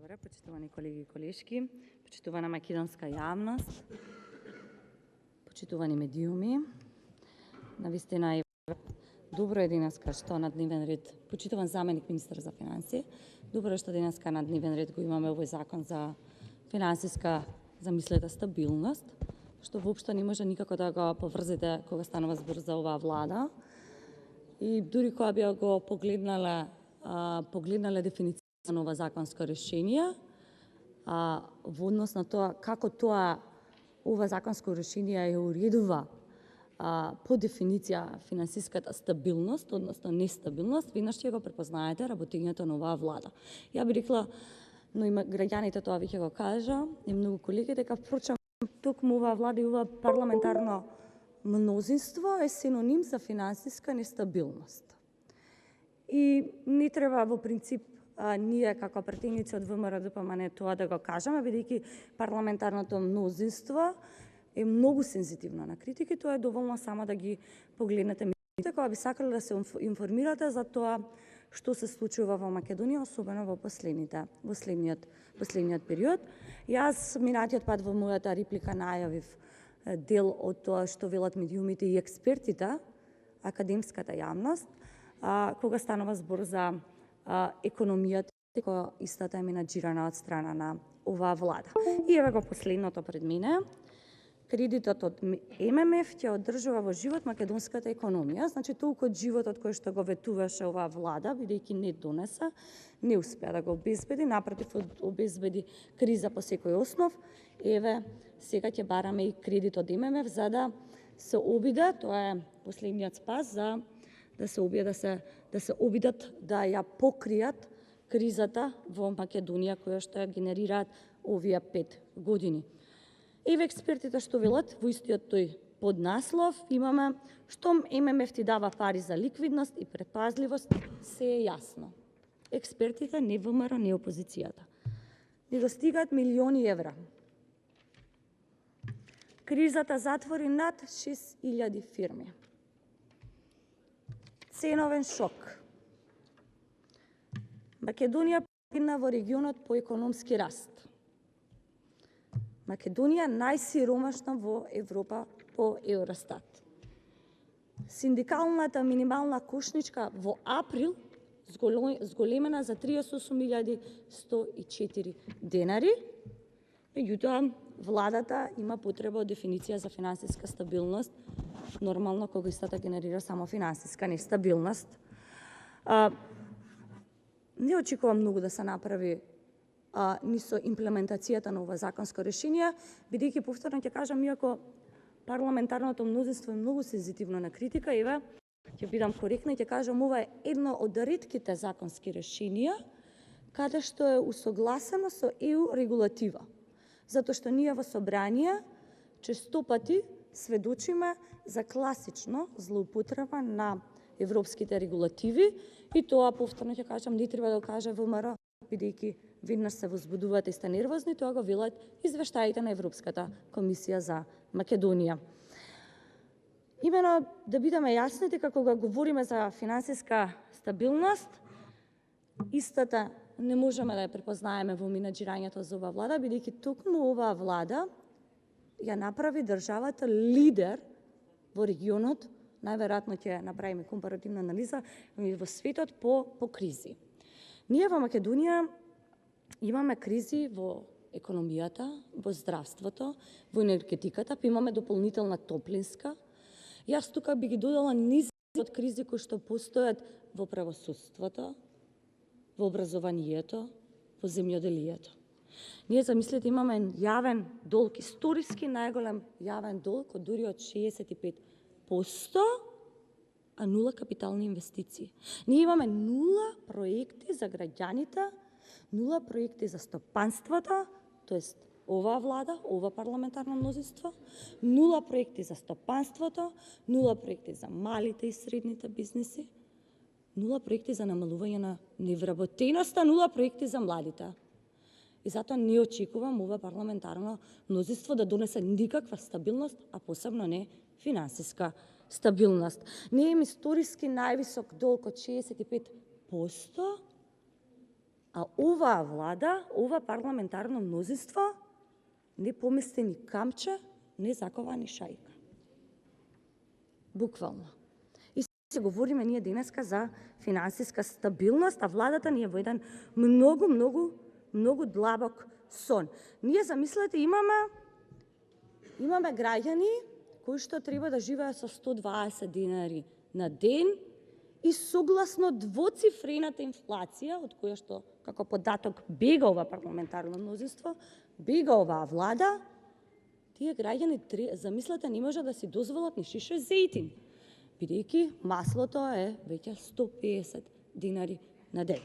Добре, почитувани колеги и колешки, почитувана македонска јавност, почитувани медиуми, навистина е добро е денеска што на дневен ред, почитуван заменик министар за финансии, добро е што денеска на дневен ред го имаме овој закон за финансиска, замислете, стабилност, што воопшто не може никако да го поврзите кога станува збор за оваа влада. И дури кога би го погледнале дефиницијата на ова законско решение, во однос на тоа како ова законско решение ја уредува по дефиниција финансиската стабилност, односно нестабилност, веднаш ќе го препознаете работењето на оваа влада. Ја би рекла, но и граѓаните тоа веќе го кажа, и многу колеги, дека впрочем токму оваа влада и ова парламентарно мнозинство е синоним за финансиска нестабилност. И не треба во принцип ние како претеници од ВМРО-ДПМН тоа да го кажеме, бидејќи парламентарното мнозинство е многу сензитивно на критики, тоа е доволно само да ги погледнете медиите, кога би сакале да се информирате за тоа што се случува во Македонија, особено во последниот период. Јас минатиот пат во мојата реплика најавив дел од тоа што велат медиумите и експертите, академската јавност, кога станува збор за економијата, која истата е менаџирана од страна на оваа влада. И еве го последното пред мене. Кредитот од ММФ ќе одржува во живот македонската економија, значи толку од животот кој што го ветуваше оваа влада, бидејќи не донеса, не успеа да го обезбеди, напротив обезбеди криза по секој основ. Еве, сега ќе бараме и кредит од ММФ за да се обиде, тоа е последниот спас за да се обидат да ја покријат кризата во Македонија која што ја генерираат овие 5 години. Еве експертите што велат во истиот тој поднаслов имаме штом ММФ ти дава пари за ликвидност и предпазливост, се е јасно. Експертите не ВМРО, не опозицијата. Не достигаат милиони евра. Кризата затвори над 6000 фирми. Ценовен шок. Македонија падна во регионот по економски раст. Македонија најсиромашна во Европа по Евростат. Синдикалната минимална кошничка во април зголемена за 38.104 денари. Меѓутоа, владата има потреба од дефиниција за финансиска стабилност, нормално кога истата генерира само финансиска нестабилност. Не очекувам многу да се направи ни со имплементацијата на ова законско решение, бидејќи повторно ќе кажам, иако парламентарното мнозинство е многу сензитивно на критика, еве, ќе бидам коректна и ќе кажам, ова е едно од ретките законски решенија каде што е усогласено со ЕУ регулатива. Затоа што ние во собрание честопати сведочиме за класично злоупотреба на европските регулативи и тоа повторно ќе кажам, не треба да го каже ВМРО, бидејќи веднаш се возбудуваат и сте нервозни, тоа го велат извештаите на Европската комисија за Македонија. Имено да бидеме јасни дека кога говориме за финансиска стабилност, истата не можеме да ја препознаеме во менаџирањето за оваа влада, бидејќи токму оваа влада ја направи државата лидер во регионот, најверојатно ќе направиме компаративна анализа во светот по кризи. Ние во Македонија имаме кризи во економијата, во здравството, во енергетиката, па имаме дополнителна топлинска. Јас тука би ги додала низ од кризи кои што постојат во правосудството, во образованието, во земјоделието. Ние замислете имаме јавен долг, историски најголем јавен долг, дури од 65%, а нула капитални инвестиции. Ние имаме нула проекти за граѓаните, нула проекти за стопанството, тоест оваа влада, ова парламентарно мнозинство, нула проекти за стопанството, нула проекти за малите и средните бизнеси, нула проекти за намалување на невработеноста, нула проекти за младите. И затоа не очекувам ова парламентарно мнозинство да донесе никаква стабилност, а посебно не финансиска стабилност. Ние имаме историски највисок долг од 65%, А оваа влада, ова парламентарно мнозинство не помести ни камче, не закова ни шајка. Буквално. И се говориме ние денеска за финансиска стабилност, а владата ни е во еден многу длабок сон. Ние замислете имаме граѓани кои што треба да живеат со 120 динари на ден и согласно двоцифрената инфлација, од која што како податок бега ова парламентарно мнозинство, бега оваа влада, тие граѓани, замислете, не може да си дозволат ни шише зејтин, бидејќи маслото е веќе 150 динари на ден.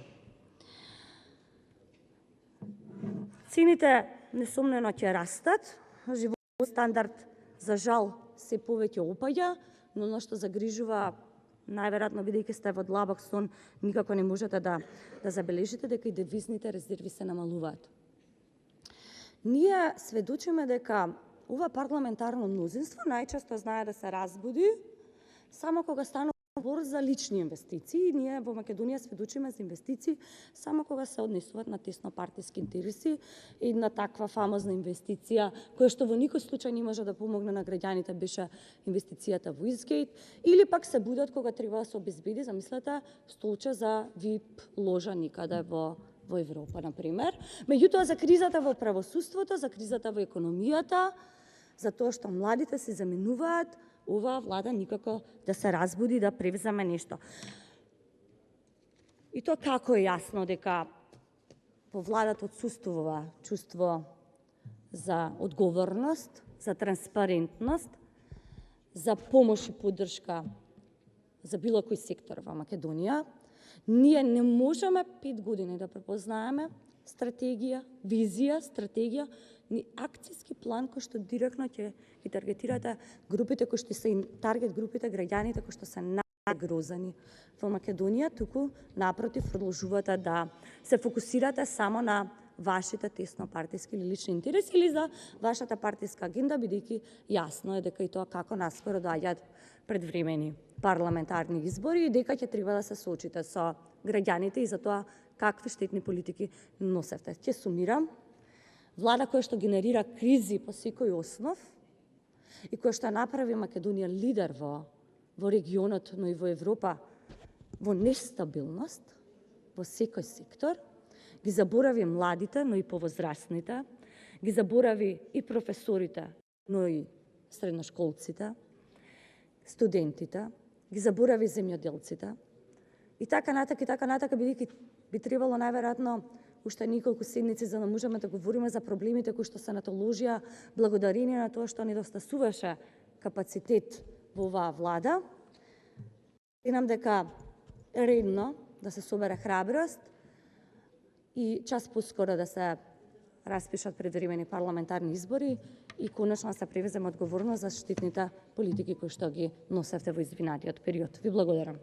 Цените несомнено ќе растат, животниот стандард за жал се повеќе опаѓа, но оно што загрижува, најверојатно бидејќи сте во длабок сон, никако не можете да забележите дека и девизните резерви се намалуваат. Ние сведочиме дека ова парламентарно мнозинство најчесто знае да се разбуди само кога станува збор за лични инвестиции. Ние во Македонија сведочиме за инвестиции само кога се однесуваат на теснопартиски интереси. Една таква фамозна инвестиција, која што во никој случај не може да помогне на граѓаните, беше инвестицијата во Изгейт, или пак се будат кога треба да се обезбеди, замислете, столче за VIP ложа никаде во Европа, например. Меѓутоа, за кризата во правосудството, за кризата во економијата, за тоа што младите се заменуваат, оваа влада никако да се разбуди, да превземе нешто. И тоа како е јасно дека во владата отсуствува чувство за одговорност, за транспарентност, за помош и поддршка за било кој сектор во Македонија. Ние не можеме 5 години да препознаеме стратегија, визија, стратегија, ни акцијски план кој што директно ќе ги таргетирате групите кои што се таргет групите граѓаните кои што се најгрозани во Македонија, туку напротив продолжувате да се фокусирате само на вашите теснопартиски или лични интереси или за вашата партиска агенда, бидејќи јасно е дека и тоа како наскоро доаѓаат предвремени парламентарни избори и дека ќе треба да се соочите со граѓаните и за тоа какви штетни политики носевте. Ќе сумирам. Влада која што генерира кризи по секој основ и која што направи Македонија лидер во регионот, но и во Европа, во нестабилност, во секој сектор, ги заборави младите, но и повозрастните, ги заборави и професорите, но и средношколците, студентите, ги заборави земјоделците. И така натака, бидејќи би требало најверојатно уште неколку седмици за да можеме да говориме за проблемите кои што се натоложија благодарение на тоа што недостасуваше капацитет во оваа влада. Знам дека е редно да се собере храброст и час поскоро да се распишат предвремени парламентарни избори и конечно се превземе одговорност за штетните политики кои што ги носевте во изминатиот период. Ви благодарам.